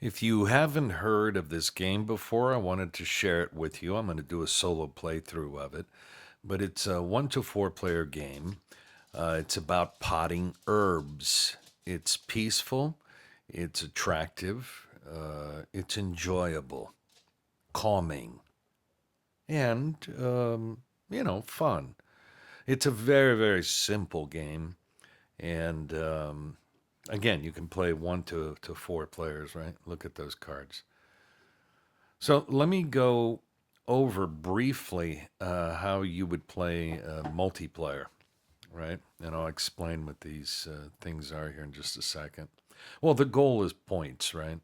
If you haven't heard of this game before, I wanted to share it with you. I'm going to do a solo playthrough of it, but it's a 1 to 4 player game. It's about potting herbs. It's peaceful, it's attractive, it's enjoyable, calming, and, fun. It's a very, very simple game. And again, you can play 1 to 4 players, right? Look at those cards. So let me go over briefly how you would play multiplayer, right? And I'll explain what these things are here in just a second. Well, the goal is points, right?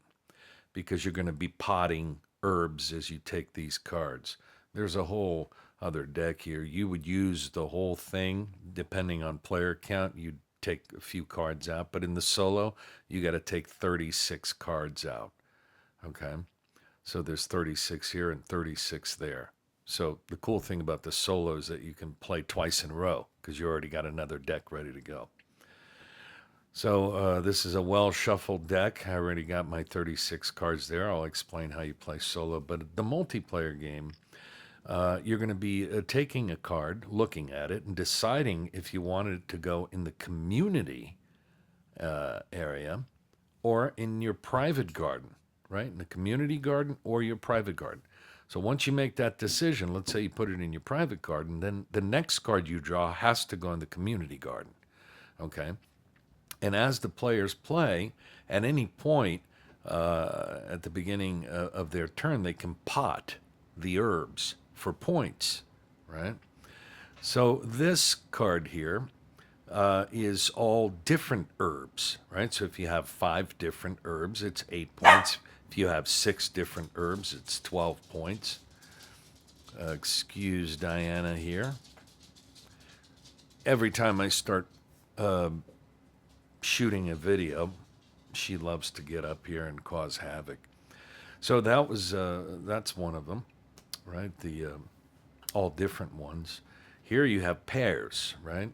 Because you're going to be potting herbs as you take these cards. There's a whole other deck here. You would use the whole thing depending on player count. You'd take a few cards out, but in the solo, you got to take 36 cards out. Okay. So there's 36 here and 36 there. So the cool thing about the solo is that you can play twice in a row because you already got another deck ready to go. So this is a well shuffled deck. I already got my 36 cards there. I'll explain how you play solo. But the multiplayer game, you're going to be taking a card, looking at it, and deciding if you want it to go in the community area or in your private garden, right? In the community garden or your private garden. So once you make that decision, let's say you put it in your private garden, then the next card you draw has to go in the community garden. Okay. And as the players play, at any point at the beginning of their turn, they can pot the herbs for points, right? So this card here is all different herbs, right? So if you have 5 different herbs, it's 8 points. If you have 6 different herbs, it's 12 points. Excuse Diana here. Every time I start shooting a video, she loves to get up here and cause havoc. So that's one of them, right? The all different ones. Here you have pairs, right?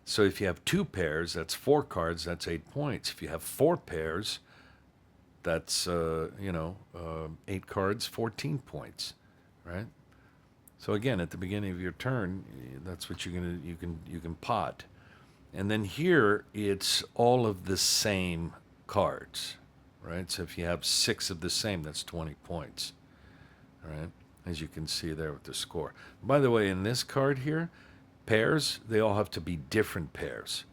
So if you have 2 pairs, that's 4 cards. That's 8 points. If you have 4 pairs, that's 8 cards, 14 points, right? So again, at the beginning of your turn, that's what you can pot. And then here it's all of the same cards, right? So if you have 6 of the same, that's 20 points, all right? As you can see there with the score. By the way, in this card here, pairs, they all have to be different pairs.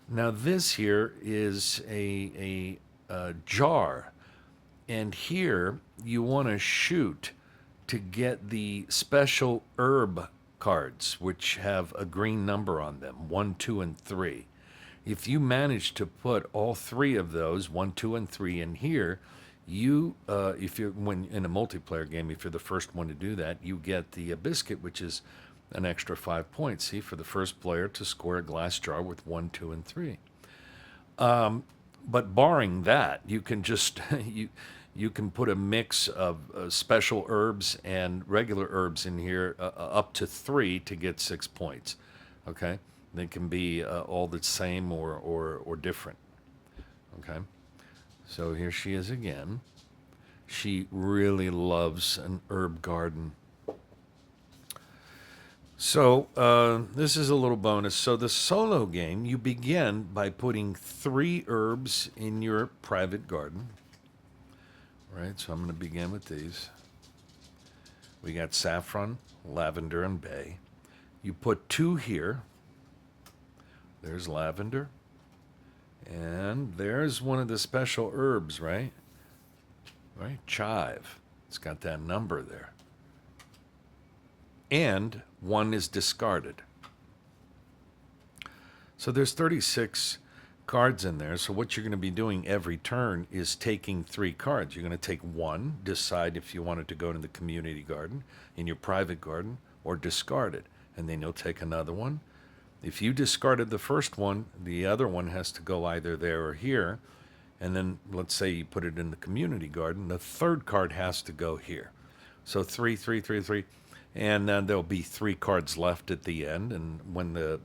Now this here is a jar, and here you want to shoot to get the special herb cards, which have a green number on them, 1, 2, and 3. If you manage to put all 3 of those, 1, 2, and 3, in here, if you're when in a multiplayer game, if you're the first one to do that, you get the biscuit, which is an extra 5 points. See, for the first player to score a glass jar with 1, 2, and 3. But barring that, you can just you can put a mix of special herbs and regular herbs in here, up to 3 to get 6 points. Okay, they can be all the same or different. Okay, so here she is again. She really loves an herb garden. So this is a little bonus. So the solo game, you begin by putting 3 herbs in your private garden. Right, so I'm going to begin with these. We got saffron, lavender, and bay. You put 2 here. There's lavender. And there's one of the special herbs, right? Right, chive. It's got that number there. And 1 is discarded. So there's 36 cards in there. So what you're going to be doing every turn is taking 3 cards. You're going to take 1, decide if you want it to go to the community garden, in your private garden, or discard it. And then you'll take another one. If you discarded the first one, the other one has to go either there or here. And then let's say you put it in the community garden, the 3rd card has to go here. So 3, 3, 3, 3. And then there'll be 3 cards left at the end. And when the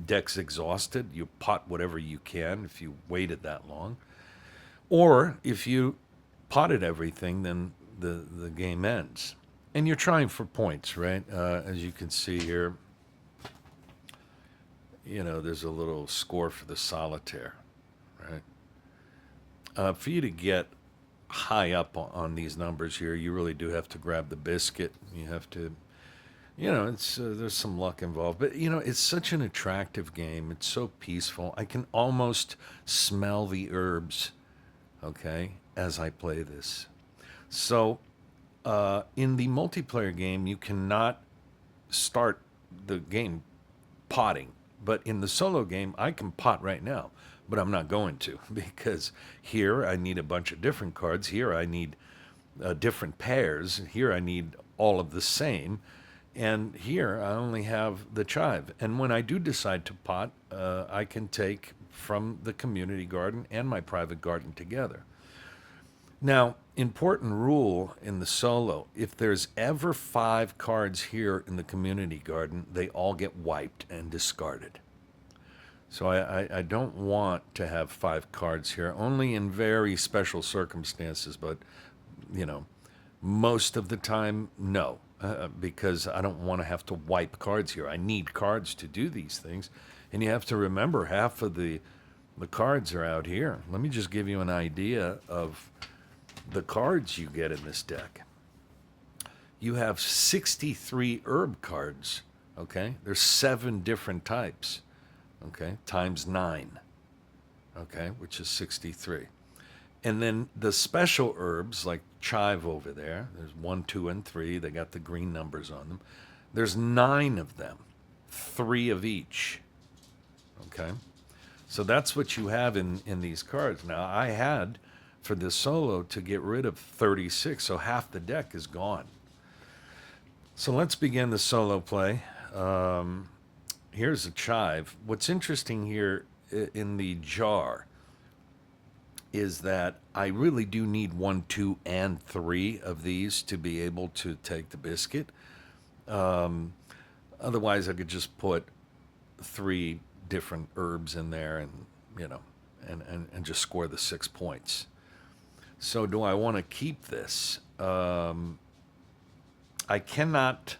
deck's exhausted, you pot whatever you can if you waited that long. Or if you potted everything, then the game ends. And you're trying for points, right? As you can see here, there's a little score for the solitaire, right? For you to get high up on these numbers here, you really do have to grab the biscuit. You have to, it's there's some luck involved, but it's such an attractive game. It's so peaceful. I can almost smell the herbs, okay, as I play this. So, in the multiplayer game, you cannot start the game potting. But in the solo game, I can pot right now, but I'm not going to because here I need a bunch of different cards. Here I need different pairs. Here I need all of the same. And here I only have the chive. And when I do decide to pot, I can take from the community garden and my private garden together. Now, important rule in the solo, if there's ever 5 cards here in the community garden, they all get wiped and discarded. So I don't want to have 5 cards here, only in very special circumstances, but, you know, most of the time, no, because I don't want to have to wipe cards here. I need cards to do these things, and you have to remember half of the cards are out here. Let me just give you an idea of the cards you get in this deck. You have 63 herb cards, okay? There's 7 different types, okay? Times 9, okay? Which is 63. And then the special herbs, like chive over there, there's 1, 2, and 3. They got the green numbers on them. There's 9 of them, 3 of each, okay? So that's what you have in these cards. Now, I had, for this solo, to get rid of 36, so half the deck is gone. So let's begin the solo play. Here's a chive. What's interesting here in the jar is that I really do need 1, 2, and 3 of these to be able to take the biscuit. Otherwise, I could just put 3 different herbs in there and, and just score the 6 points. So do I want to keep this? I cannot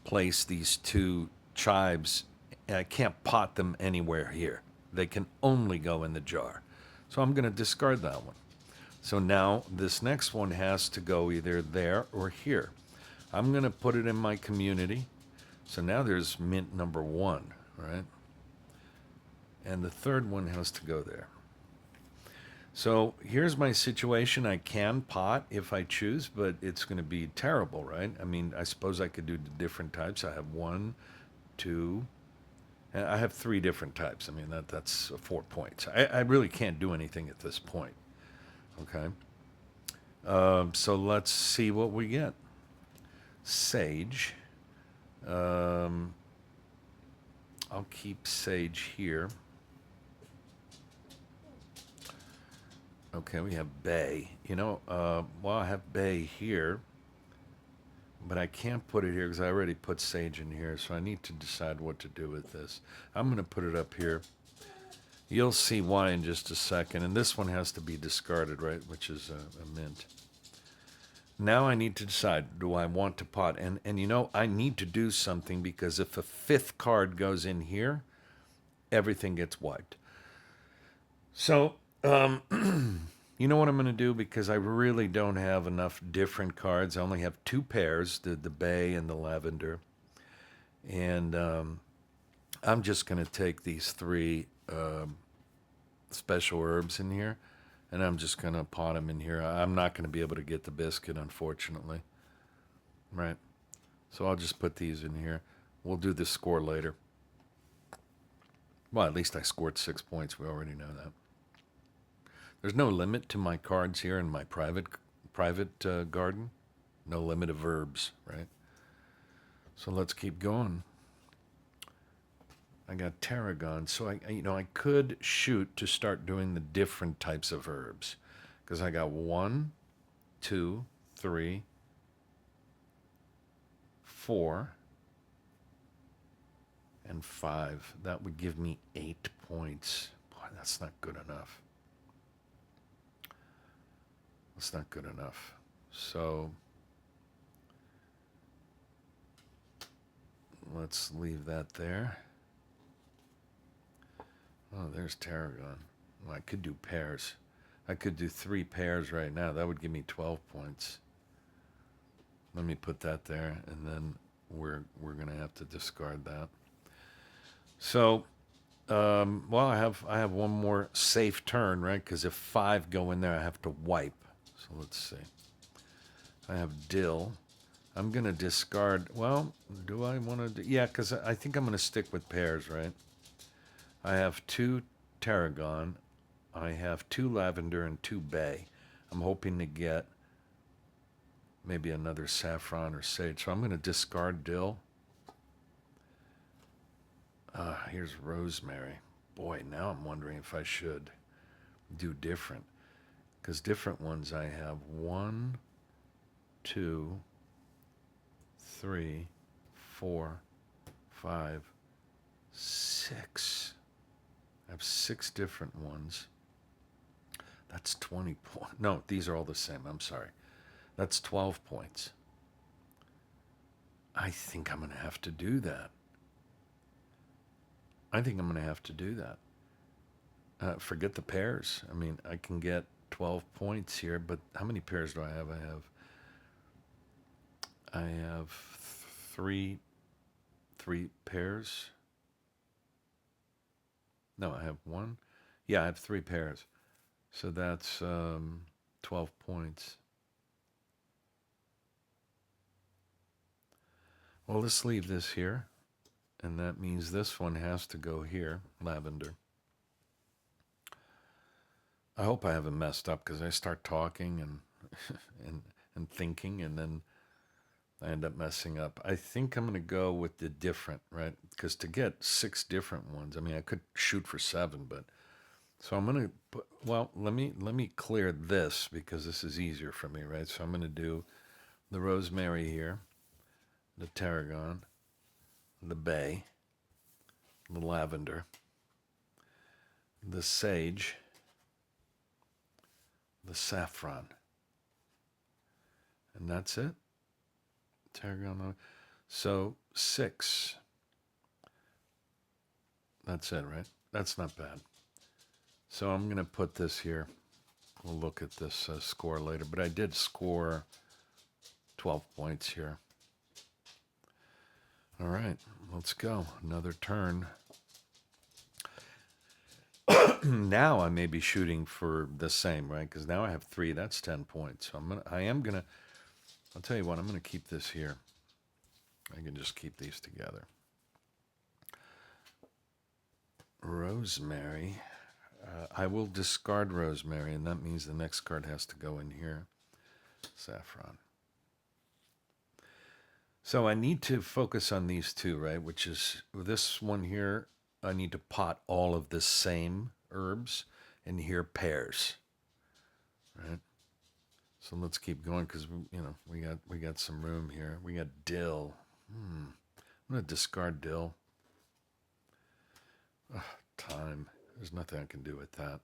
place these 2 chives. I can't pot them anywhere here. They can only go in the jar. So I'm going to discard that one. So now this next one has to go either there or here. I'm going to put it in my community. So now there's mint number 1, right? And the third one has to go there. So here's my situation. I can pot if I choose, but it's going to be terrible, right? I mean, I suppose I could do the different types. I have 1, 2, and I have 3 different types. I mean, that's 4 points. I really can't do anything at this point, okay? So let's see what we get. Sage. I'll keep sage here. Okay, we have bay. Well, I have bay here, but I can't put it here because I already put sage in here, so I need to decide what to do with this. I'm going to put it up here. You'll see why in just a second, and this one has to be discarded, right, which is a mint. Now I need to decide, do I want to pot? And I need to do something because if a 5th card goes in here, everything gets wiped. So, you know what I'm going to do? Because I really don't have enough different cards. I only have 2 pairs, the bay and the lavender. And I'm just going to take these 3 special herbs in here, and I'm just going to pot them in here. I'm not going to be able to get the biscuit, unfortunately. Right. So I'll just put these in here. We'll do the score later. Well, at least I scored 6 points. We already know that. There's no limit to my cards here in my private garden. No limit of herbs, right? So let's keep going. I got tarragon, so I could shoot to start doing the different types of herbs, because I got 1, 2, 3, 4, and 5. That would give me 8 points. Boy, that's not good enough. That's not good enough. So let's leave that there. Oh, there's tarragon. Well, I could do pairs. I could do 3 pairs right now. That would give me 12 points. Let me put that there, and then we're gonna have to discard that. So, well, I have one more safe turn, right? Because if 5 go in there, I have to wipe. So let's see. I have dill. I'm gonna discard. Well, do I want to? Yeah, because I think I'm gonna stick with pairs, right? I have 2 tarragon. I have 2 lavender and 2 bay. I'm hoping to get maybe another saffron or sage. So I'm going to discard dill. Here's rosemary. Boy, now I'm wondering if I should do different. Because different ones I have 1, 2, 3, 4, 5, 6. I have 6 different ones. That's 20 points. No, these are all the same. I'm sorry. That's 12 points. I think I'm going to have to do that. I think I'm going to have to do that. Forget the pairs. I mean, I can get 12 points here, but how many pairs do I have? I have 3 pairs. No, I have 1. Yeah, I have 3 pairs. So that's 12 points. Well, let's leave this here. And that means this one has to go here, lavender. I hope I haven't messed up because I start talking and and thinking, and then I end up messing up. I think I'm going to go with the different, right? Because to get 6 different ones, I mean, I could shoot for 7, but so I'm going to put. Well, let me clear this because this is easier for me, right? So I'm going to do the rosemary here, the tarragon, the bay, the lavender, the sage, the saffron, and that's it. Tarragon. So 6. That's it, right? That's not bad. So I'm going to put this here. We'll look at this score later, but I did score 12 points here. All right, let's go. Another turn. Now I may be shooting for the same, right? Because now I have 3. That's 10 points. So I am gonna. I'll tell you what. I'm gonna keep this here. I can just keep these together. Rosemary. I will discard rosemary, and that means the next card has to go in here. Saffron. So I need to focus on these 2, right? Which is this one here. I need to pot all of the same herbs, and here pairs, right? So let's keep going because we got some room here. We got dill. I'm gonna discard dill. Ugh, time. There's nothing I can do with that.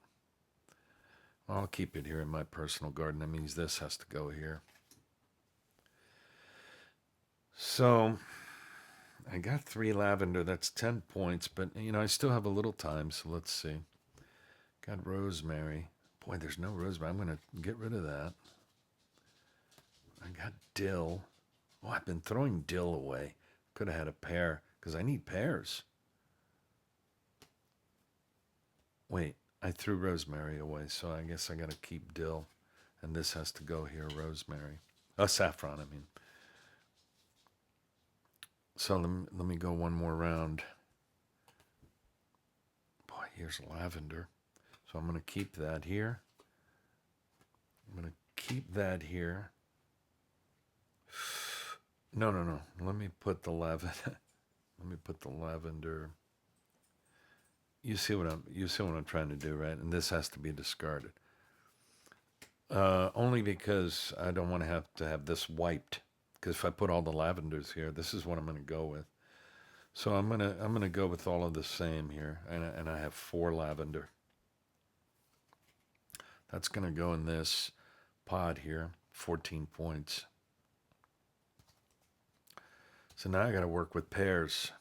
I'll keep it here in my personal garden. That means this has to go here. So I got 3 lavender. That's 10 points, but I still have a little time. So let's see. Got rosemary. Boy, there's no rosemary. I'm gonna get rid of that. I got dill. Oh, I've been throwing dill away. Could have had a pair because I need pairs. Wait, I threw rosemary away, so I guess I got to keep dill. And this has to go here, rosemary. Saffron, I mean. So let me go one more round. Boy, here's lavender. So I'm going to keep that here. I'm going to keep that here. No. Let me put the lavender. Let me put the lavender. You see what I'm trying to do, right? And this has to be discarded. Only because I don't want to have this wiped. Because if I put all the lavenders here, this is what I'm going to go with. So I'm gonna go with all of the same here, and I have 4 lavender. That's gonna go in this. pot here, 14 points. So now I got to work with pairs.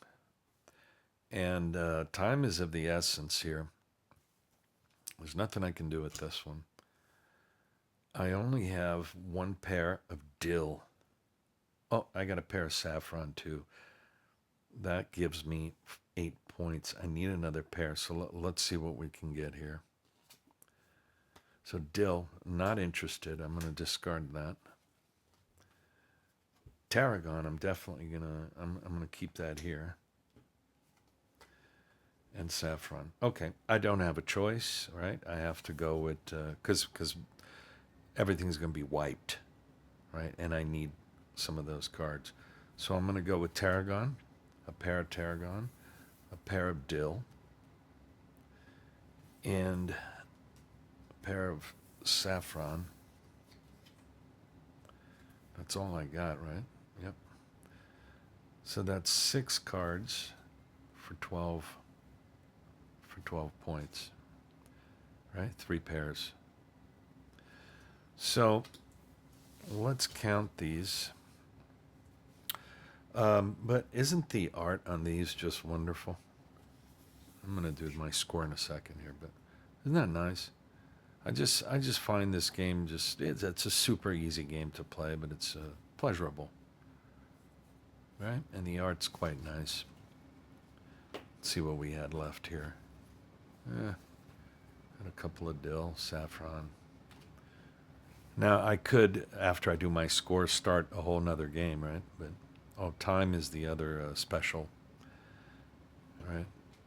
And time is of the essence here. There's nothing I can do with this one. I only have one pair of dill. Oh, I got a pair of saffron too. That gives me 8 points. I need another pair, so let's see what we can get here. So dill, not interested. I'm going to discard that. Tarragon, I'm definitely I'm gonna keep that here. And saffron. Okay, I don't have a choice, right? I have to go with because everything's gonna be wiped, right? And I need some of those cards, so I'm gonna go with tarragon, a pair of tarragon, a pair of dill, and a pair of saffron. That's all I got, right? Yep. So that's 6 cards for 12 points, right? 3 pairs. So let's count these. But isn't the art on these just wonderful? I'm gonna do my score in a second here, but isn't that nice? I just find this game it's a super easy game to play, but it's pleasurable, right? And the art's quite nice. Let's see what we had left here. Had a couple of dill, saffron. Now I could, after I do my score, start a whole nother game, right? But time is the other special, right?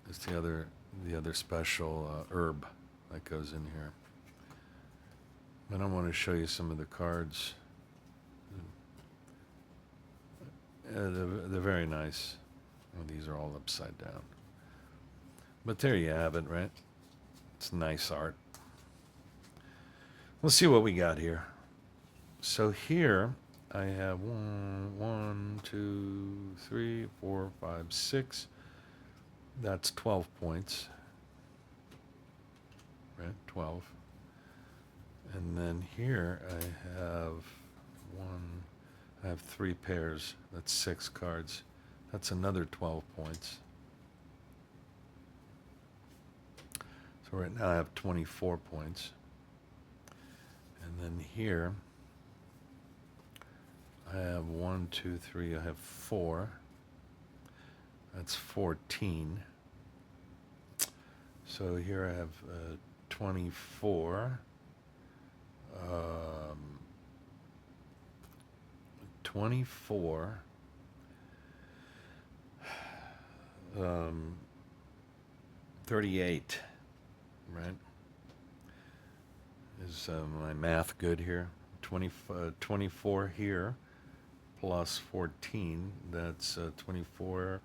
It's the other special herb that goes in here. But I want to show you some of the cards. They're very nice. Oh, these are all upside down. But there you have it, right? It's nice art. Let's see what we got here. So here I have 1, 2, 3, 4, 5, 6. That's 12 points. Right? 12. And then here I have 3 pairs. That's 6 cards. That's another 12 points. So right now I have 24 points. And then here I have 1, 2, 3, I have 4. That's 14. So here I have 24. 24. 38, right? Is my math good here? 24 here plus 14, that's 24,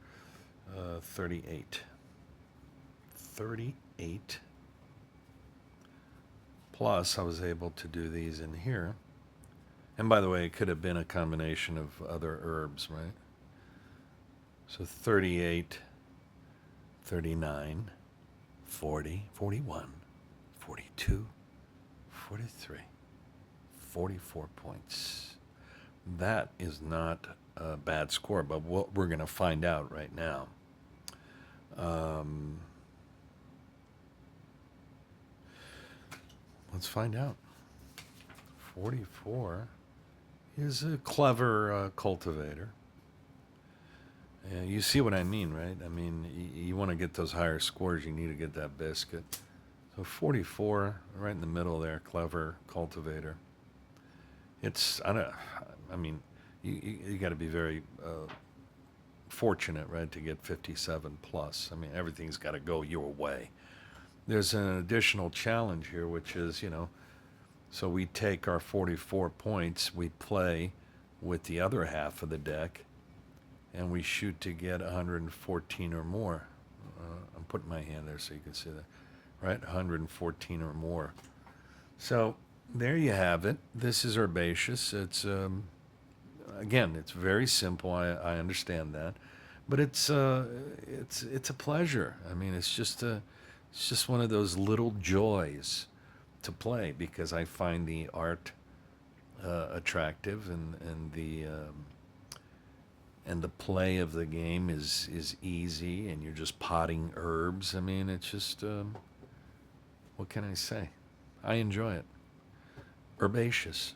38. 38. Plus, I was able to do these in here. And by the way, it could have been a combination of other herbs, right? So 38, 39, 40, 41, 42, 43, 44 points. That is not a bad score, but what we're going to find out right now. Let's find out. 44 is a clever cultivator. You see what I mean, right? I mean, you want to get those higher scores, you need to get that biscuit. So 44, right in the middle there, clever cultivator. It's, I mean, you got to be very fortunate, right, to get 57 plus. I mean, everything's got to go your way. There's an additional challenge here, which is, so we take our 44 points, we play with the other half of the deck, and we shoot to get 114 or more. I'm putting my hand there so you can see that, right? 114 or more. So there you have it. This is Herbaceous. It's again, it's very simple. I understand that, but it's a pleasure. I mean, it's just one of those little joys to play because I find the art attractive, and the play of the game is easy, and you're just potting herbs. I mean, it's just what can I say? I enjoy it. Herbaceous.